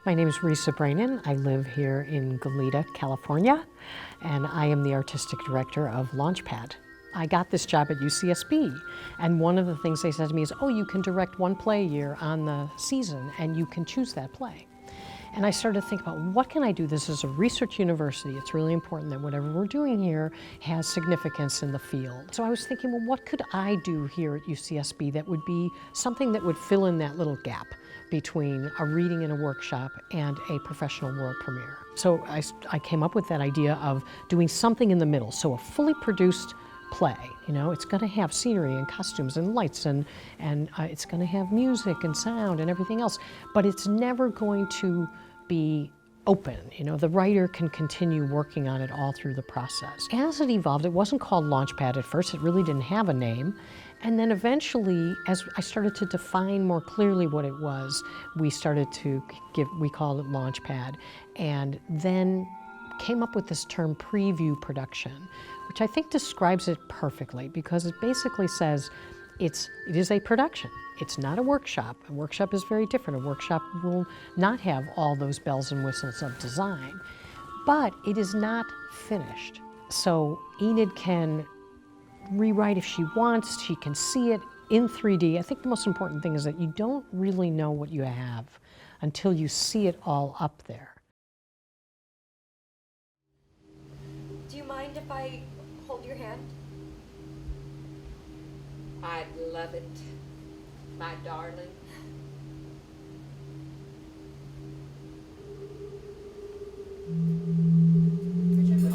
My name is Risa Brainin. I live here in Galindo, California, and I am the artistic director of Launchpad. I got this job at UCSB, and one of the things they said to me is, oh, you can direct one play a year on the season, and you can choose that play. And I started to think about, what can I do? This is a research university. It's really important that whatever we're doing here has significance in the field. So I was thinking, well, what could I do here at UCSB that would be something that would fill in that little gap between a reading and a workshop and a professional world premiere? So I came up with that idea of doing something in the middle, so a fully produced play. You know, it's going to have scenery and costumes and lights and it's going to have music and sound and everything else, but it's never going to be open. You know, the writer can continue working on it all through the process. As it evolved, it wasn't called Launchpad at first. It really didn't have a name. And then eventually, as I started to define more clearly what it was, we started to we called it Launchpad, and then came up with this term preview production, which I think describes it perfectly, because it basically says it is a production. It's not a workshop. A workshop is very different. A workshop will not have all those bells and whistles of design, but it is not finished. So Enid can rewrite if she wants. She can see it in 3D. I think the most important thing is that you don't really know what you have until you see it all up there. Do you mind if I hold your hand? I'd love it, my darling.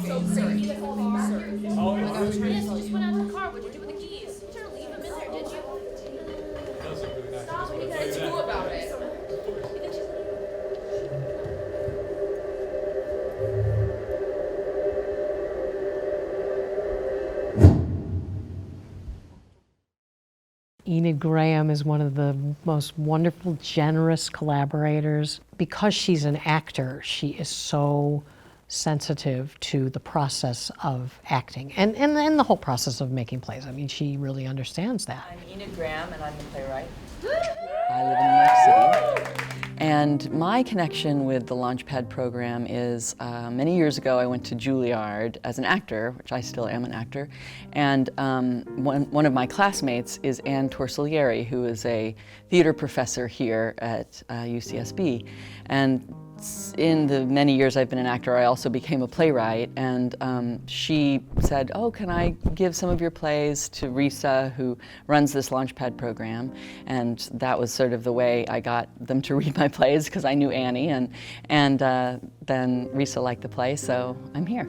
So sorry. Oh my gosh, Yes, you just went out to the car. What'd you do with the keys? You didn't leave them in there, did you? that was really nice. Stop it. It's cool about it. Enid Graham is one of the most wonderful, generous collaborators. Because she's an actor, she is so sensitive to the process of acting and the whole process of making plays. I mean, she really understands that. I'm Enid Graham, and I'm the playwright. I live in New York City. And my connection with the Launchpad program is many years ago I went to Juilliard as an actor, which I still am an actor, and one of my classmates is Anne Torsiglieri, who is a theater professor here at UCSB. And in the many years I've been an actor, I also became a playwright, and she said, oh, can I give some of your plays to Risa, who runs this Launchpad program? And that was sort of the way I got them to read my plays, because I knew Annie, and then Risa liked the play, so I'm here.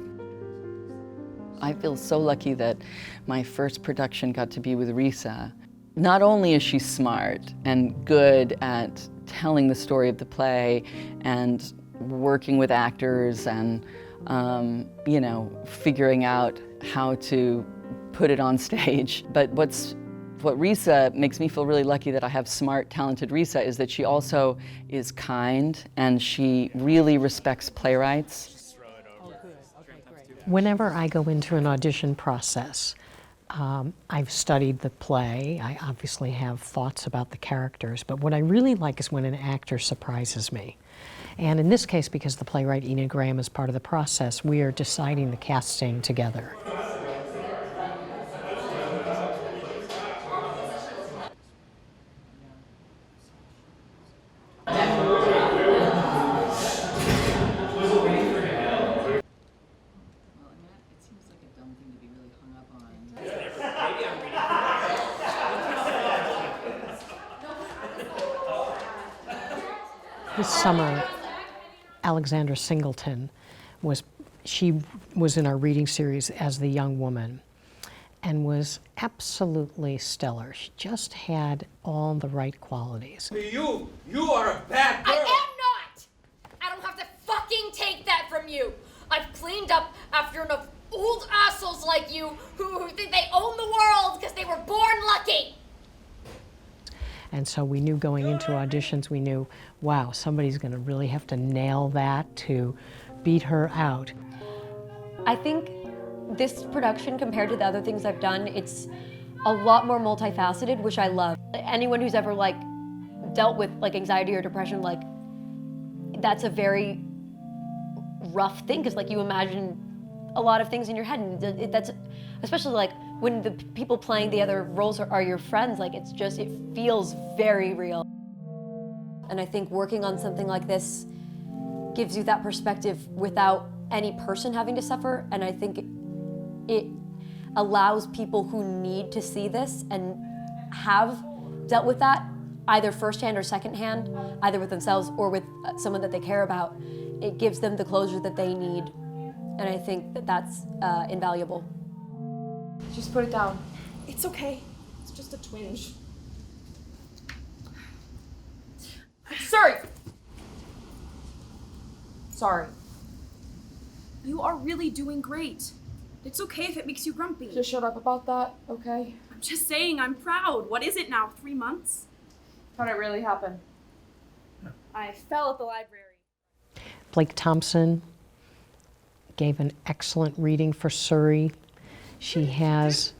I feel so lucky that my first production got to be with Risa. Not only is she smart and good at telling the story of the play and working with actors and you know, figuring out how to put it on stage, but what Risa makes me feel really lucky that I have smart, talented Risa is that she also is kind and she really respects playwrights. Whenever I go into an audition process, I've studied the play. I obviously have thoughts about the characters, but what I really like is when an actor surprises me. And in this case, because the playwright Enid Graham is part of the process, we are deciding the casting together. This summer, Alexandra Singleton was in our reading series as the young woman and was absolutely stellar. She just had all the right qualities. You are a bad girl! I am not! I don't have to fucking take that from you! I've cleaned up after enough old assholes like you who think they own the world because they were born lucky! And so we knew going into auditions, we knew, wow, somebody's going to really have to nail that to beat her out. I think this production, compared to the other things I've done, it's a lot more multifaceted, which I love. Anyone who's ever dealt with anxiety or depression, that's a very rough thing, because like you imagine a lot of things in your head, and that's especially like when the people playing the other roles are your friends, like it feels very real. And I think working on something like this gives you that perspective without any person having to suffer, and I think it allows people who need to see this and have dealt with that, either firsthand or secondhand, either with themselves or with someone that they care about. It gives them the closure that they need, and I think that that's invaluable. Just put it down. It's okay. It's just a twinge. Surrey! Sorry. You are really doing great. It's okay if it makes you grumpy. Just shut up about that, okay? I'm just saying, I'm proud. What is it now, 3 months? How'd it really happen? I fell at the library. Blake Thompson gave an excellent reading for Surrey. She has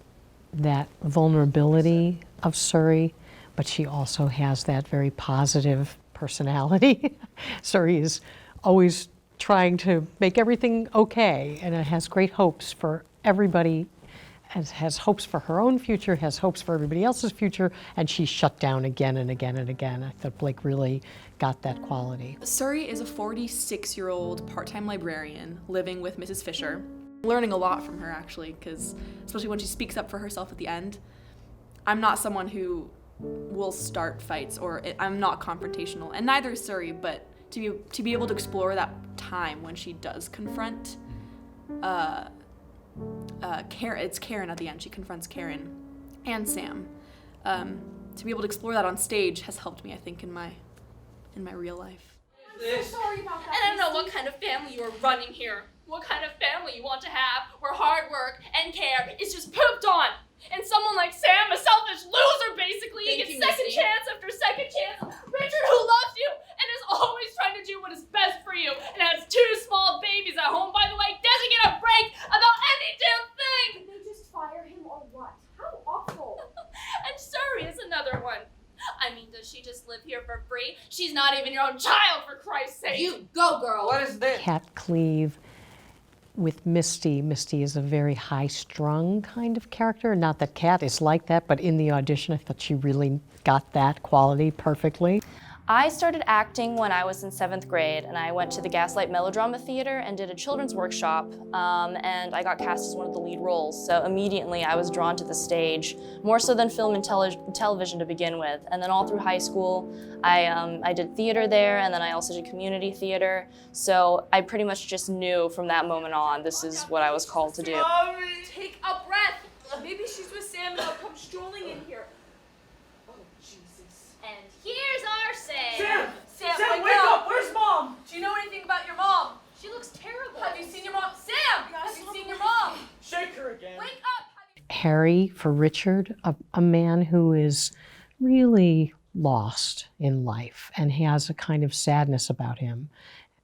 that vulnerability of Surrey, but she also has that very positive personality. Surrey is always trying to make everything okay, and it has great hopes for everybody, has hopes for her own future, has hopes for everybody else's future, and she's shut down again and again and again. I thought Blake really got that quality. Surrey is a 46-year-old part-time librarian living with Mrs. Fishell. Learning a lot from her, actually, because especially when she speaks up for herself at the end. I'm not someone who will start fights, or I'm not confrontational, and neither is Surrey, but to be able to explore that time when she does confront Karen, it's Karen at the end, she confronts Karen and Sam. To be able to explore that on stage has helped me, I think, in my real life. I'm so sorry about that. And I don't know what kind of family you are running here. What kind of family you want to have where hard work and care is just pooped on. And someone like Sam, a selfish loser basically, he gets second chance after second chance. Richard, who loves you and is always trying to do what is best for you and has 2 small babies at home, by the way, doesn't get a break about any damn thing. Did they just fire him or what? How awful. And Surrey is another one. I mean, does she just live here for free? She's not even your own child, for Christ's sake. You go, girl. What is this? Cat Cleave with Misty. Misty is a very high-strung kind of character. Not that Cat is like that, but in the audition, I thought she really got that quality perfectly. I started acting when I was in 7th grade, and I went to the Gaslight Melodrama Theater and did a children's workshop, and I got cast as one of the lead roles. So immediately I was drawn to the stage, more so than film and television to begin with. And then all through high school, I did theater there, and then I also did community theater. So I pretty much just knew from that moment on, this is what I was called to do. Take a breath. Maybe she's with Sam and they'll come strolling in here. Oh, Jesus. And here's our Sam, Sam, wake up! Where's Mom? Do you know anything about your mom? She looks terrible. Have you seen your mom? Sam! Have you seen your mom? Shake her again. Wake up! Harry for Richard, a man who is really lost in life and has a kind of sadness about him.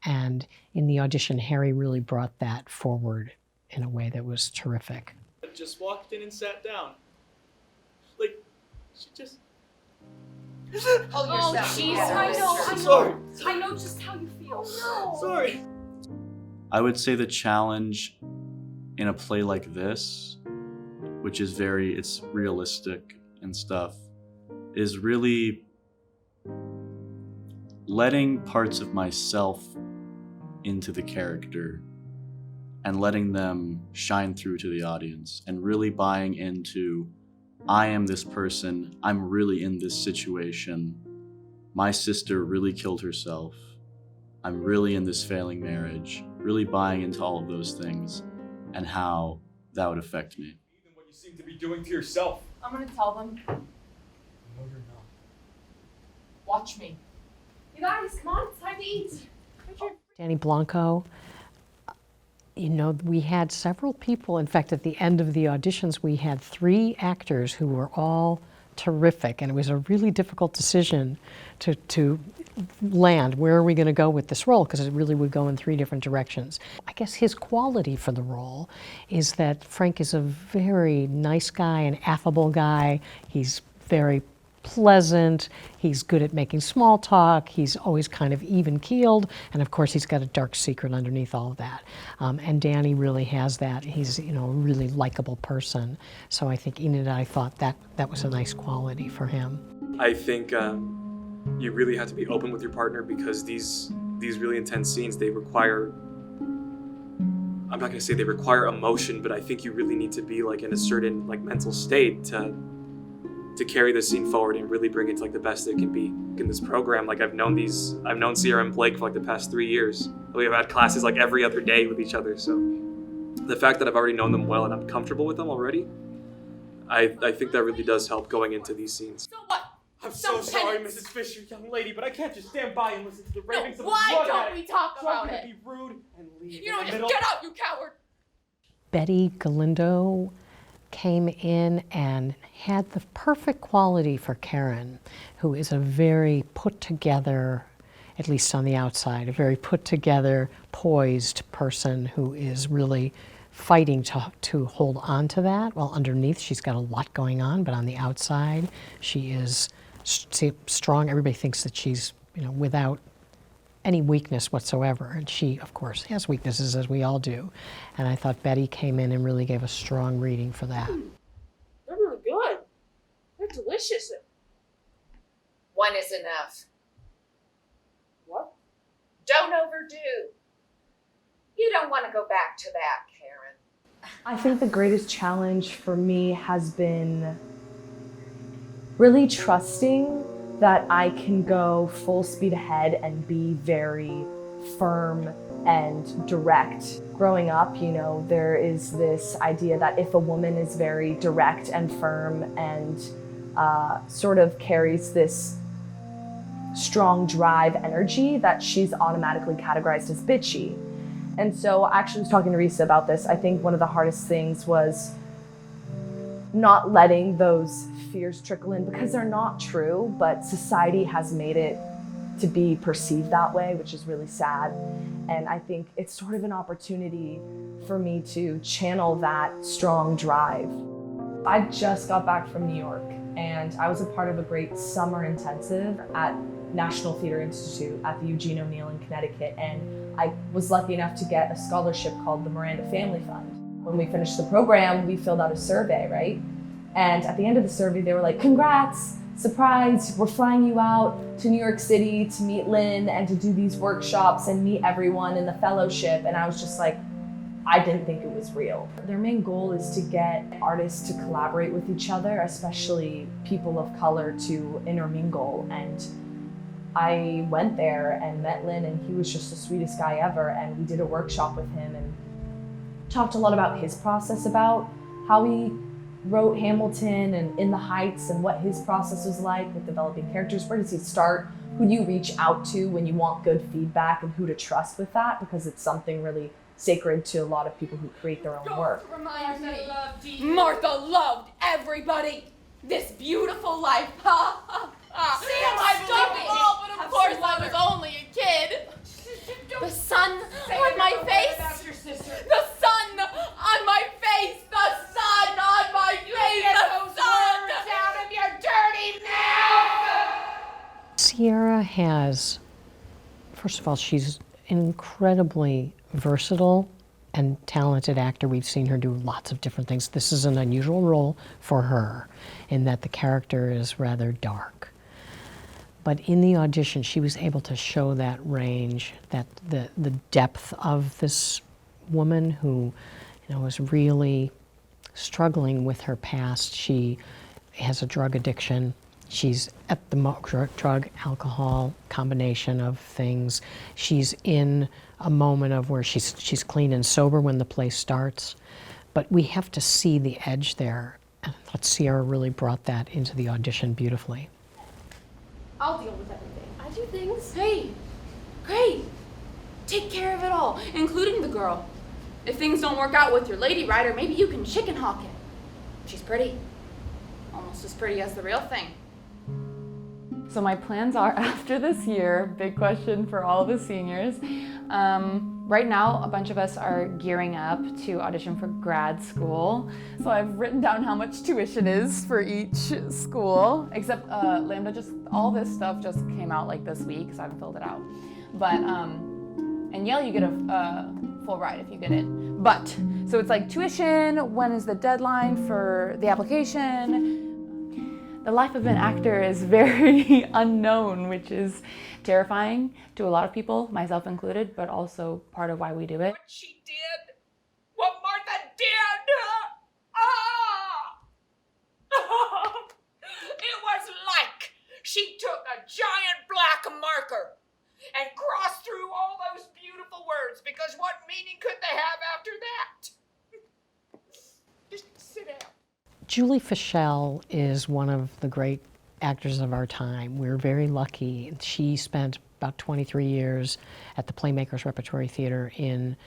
And in the audition, Harry really brought that forward in a way that was terrific. I just walked in and sat down. Like, she just... Oh, jeez, I know. Sorry. I know just how you feel. No. Sorry. I would say the challenge in a play like this, which is it's realistic and stuff, is really letting parts of myself into the character and letting them shine through to the audience and really buying into, I am this person, I'm really in this situation, my sister really killed herself, I'm really in this failing marriage, really buying into all of those things and how that would affect me. Even what you seem to be doing to yourself. I'm gonna tell them. No, you're not. Watch me. You guys, come on, it's time to eat. Richard. Danny Blanco, you know, we had several people. In fact, at the end of the auditions, we had 3 actors who were all terrific, and it was a really difficult decision to land. Where are we going to go with this role? Because it really would go in 3 different directions. I guess his quality for the role is that Frank is a very nice guy, an affable guy. He's very pleasant, he's good at making small talk, he's always kind of even-keeled, and of course he's got a dark secret underneath all of that. And Danny really has that. He's, you know, a really likable person. So I think Enid and I thought that was a nice quality for him. I think you really have to be open with your partner, because these really intense scenes, they require, I'm not gonna say they require emotion, but I think you really need to be like in a certain like mental state to carry this scene forward and really bring it to like the best it can be. In this program, like I've known Sierra and Blake for like the past 3 years. We have had classes like every other day with each other, so the fact that I've already known them well and I'm comfortable with them already, I think that really does help going into these scenes. So what? I'm so sorry, Mrs. Fisher, young lady, but I can't just stand by and listen to the ravings of a Why drug don't addict. we talk So I'm about gonna it? be rude and leave. You know, in the just middle. get out, you coward! Betty Galindo came in and had the perfect quality for Karen, who is a very put together, at least on the outside, a very put together, poised person who is really fighting to hold on to that. Well, underneath she's got a lot going on, but on the outside she is strong. Everybody thinks that she's, you know, without any weakness whatsoever, and she of course has weaknesses, as we all do, and I thought Betty came in and really gave a strong reading for that. They're really good. They're delicious. One is enough. What? Don't overdo. You don't want to go back to that, Karen. I think the greatest challenge for me has been really trusting that I can go full speed ahead and be very firm and direct. Growing up, you know, there is this idea that if a woman is very direct and firm and sort of carries this strong drive energy, that she's automatically categorized as bitchy. And so I actually was talking to Risa about this. I think one of the hardest things was not letting those fears trickle in, because they're not true, but society has made it to be perceived that way, which is really sad. And I think it's sort of an opportunity for me to channel that strong drive. I just got back from New York, and I was a part of a great summer intensive at National Theatre Institute at the Eugene O'Neill in Connecticut, and I was lucky enough to get a scholarship called the Miranda Family Fund. When we finished the program, we filled out a survey, right? And at the end of the survey, they were like, congrats, surprise, we're flying you out to New York City to meet Lynn and to do these workshops and meet everyone in the fellowship. And I was just like, I didn't think it was real. Their main goal is to get artists to collaborate with each other, especially people of color, to intermingle. And I went there and met Lynn, and he was just the sweetest guy ever. And we did a workshop with him and talked a lot about his process, about how he wrote Hamilton and In the Heights, and what his process was like with developing characters. Where does he start? Who do you reach out to when you want good feedback, and who to trust with that? Because it's something really sacred to a lot of people who create their own work. Martha loved everybody. This beautiful life. Ha ha ha. I believe it all, but of course I was only a kid. The sun on my face. The sun on my face. The sun on my face. The sun out of your dirty mouth. Sierra has, first of all, she's an incredibly versatile and talented actor. We've seen her do lots of different things. This is an unusual role for her in that the character is rather dark. But in the audition, she was able to show that range, that the depth of this woman who, you know, is really struggling with her past. She has a drug addiction. She's at the drug, alcohol combination of things. She's in a moment of where she's clean and sober when the play starts. But we have to see the edge there. And I thought Sierra really brought that into the audition beautifully. I'll deal with everything. I do things. Hey, great. Take care of it all, including the girl. If things don't work out with your lady rider, maybe you can chicken hawk it. She's pretty. Almost as pretty as the real thing. So my plans are, after this year, big question for all the seniors, Right now, a bunch of us are gearing up to audition for grad school. So I've written down how much tuition is for each school, except Lambda, just all this stuff just came out like this week, so I haven't filled it out. But, and Yale, you get a full ride if you get in. But, so it's like tuition, when is the deadline for the application? The life of an actor is very unknown, which is terrifying to a lot of people, myself included, but also part of why we do it. What she did, what Martha did, it was like she took a giant black marker and crossed through all those beautiful words, because what meaning could they have after that? Just sit down. Julie Fishell is one of the great actors of our time. We're very lucky. She spent about 23 years at the Playmakers Repertory Theater in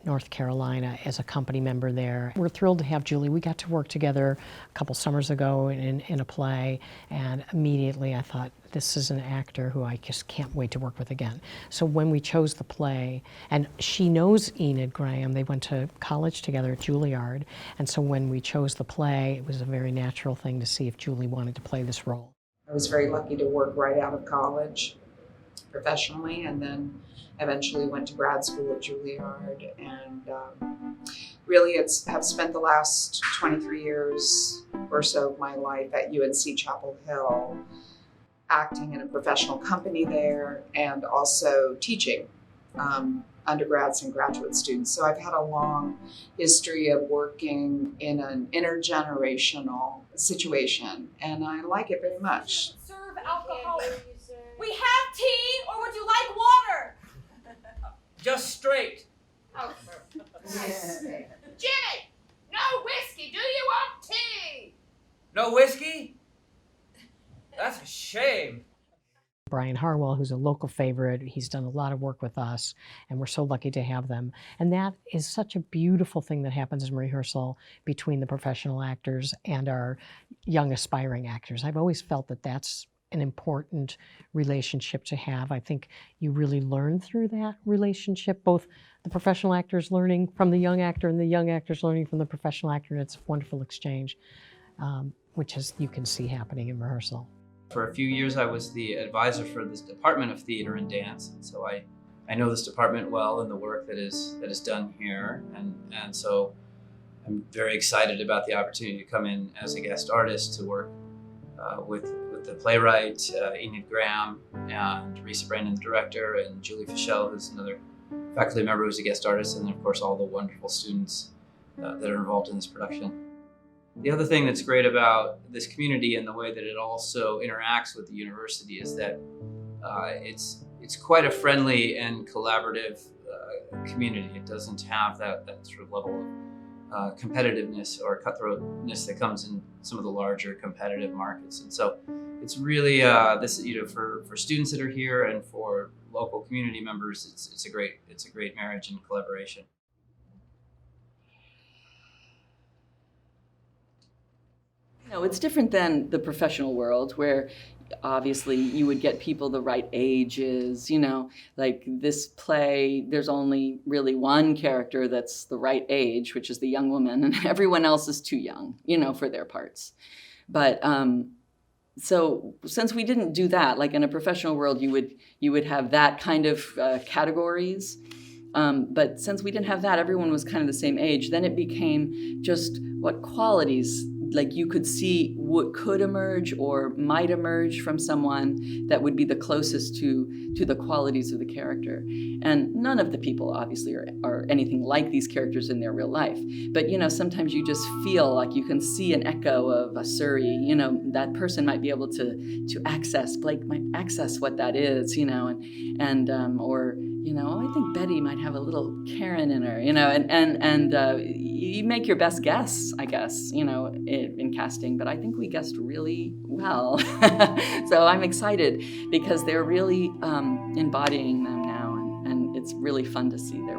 North Carolina as a company member there. We're thrilled to have Julie. We got to work together a couple summers ago in a play, and immediately I thought, this is an actor who I just can't wait to work with again. So when we chose the play, and she knows Enid Graham, they went to college together at Juilliard, and so when we chose the play, it was a very natural thing to see if Julie wanted to play this role. I was very lucky to work right out of college professionally, and then eventually went to grad school at Juilliard, and really have spent the last 23 years or so of my life at UNC Chapel Hill, acting in a professional company there, and also teaching undergrads and graduate students. So I've had a long history of working in an intergenerational situation, and I like it very much. Serve alcohol. We have tea, or would you like water? Just straight. Oh, Jimmy, no whiskey. Do you want tea? No whiskey? That's a shame. Brian Harwell, who's a local favorite, he's done a lot of work with us, and we're so lucky to have them. And that is such a beautiful thing that happens in rehearsal between the professional actors and our young aspiring actors. I've always felt that that's an important relationship to have. I think you really learn through that relationship, both the professional actors learning from the young actor and the young actors learning from the professional actor, and it's a wonderful exchange, which is, you can see happening in rehearsal. For a few years, I was the advisor for this department of theater and dance, and so I know this department well and the work that is done here, and so I'm very excited about the opportunity to come in as a guest artist to work with the playwright, Enid Graham, and Risa, Brainin, the director, and Julie Fishell, who's another faculty member who's a guest artist, and then of course all the wonderful students that are involved in this production. The other thing that's great about this community and the way that it also interacts with the university is that it's quite a friendly and collaborative community. It doesn't have that sort of level of competitiveness or cutthroatness that comes in some of the larger competitive markets. And so it's really for students that are here and for local community members, it's a great marriage and collaboration. No, it's different than the professional world where obviously you would get people the right ages, like this play, there's only really one character that's the right age, which is the young woman, and everyone else is too young, for their parts. But so since we didn't do that, like in a professional world, you would have that kind of categories. But since we didn't have that, everyone was kind of the same age, then it became just what qualities like you could see what could emerge or might emerge from someone that would be the closest to the qualities of the character. And none of the people obviously are anything like these characters in their real life. But sometimes you just feel like you can see an echo of a Surrey, that person might be able to access, Blake might access what that is, or I think Betty might have a little Karen in her, and you make your best guess, I guess, in casting, but I think we guessed really well. So I'm excited because they're really embodying them now, and it's really fun to see that.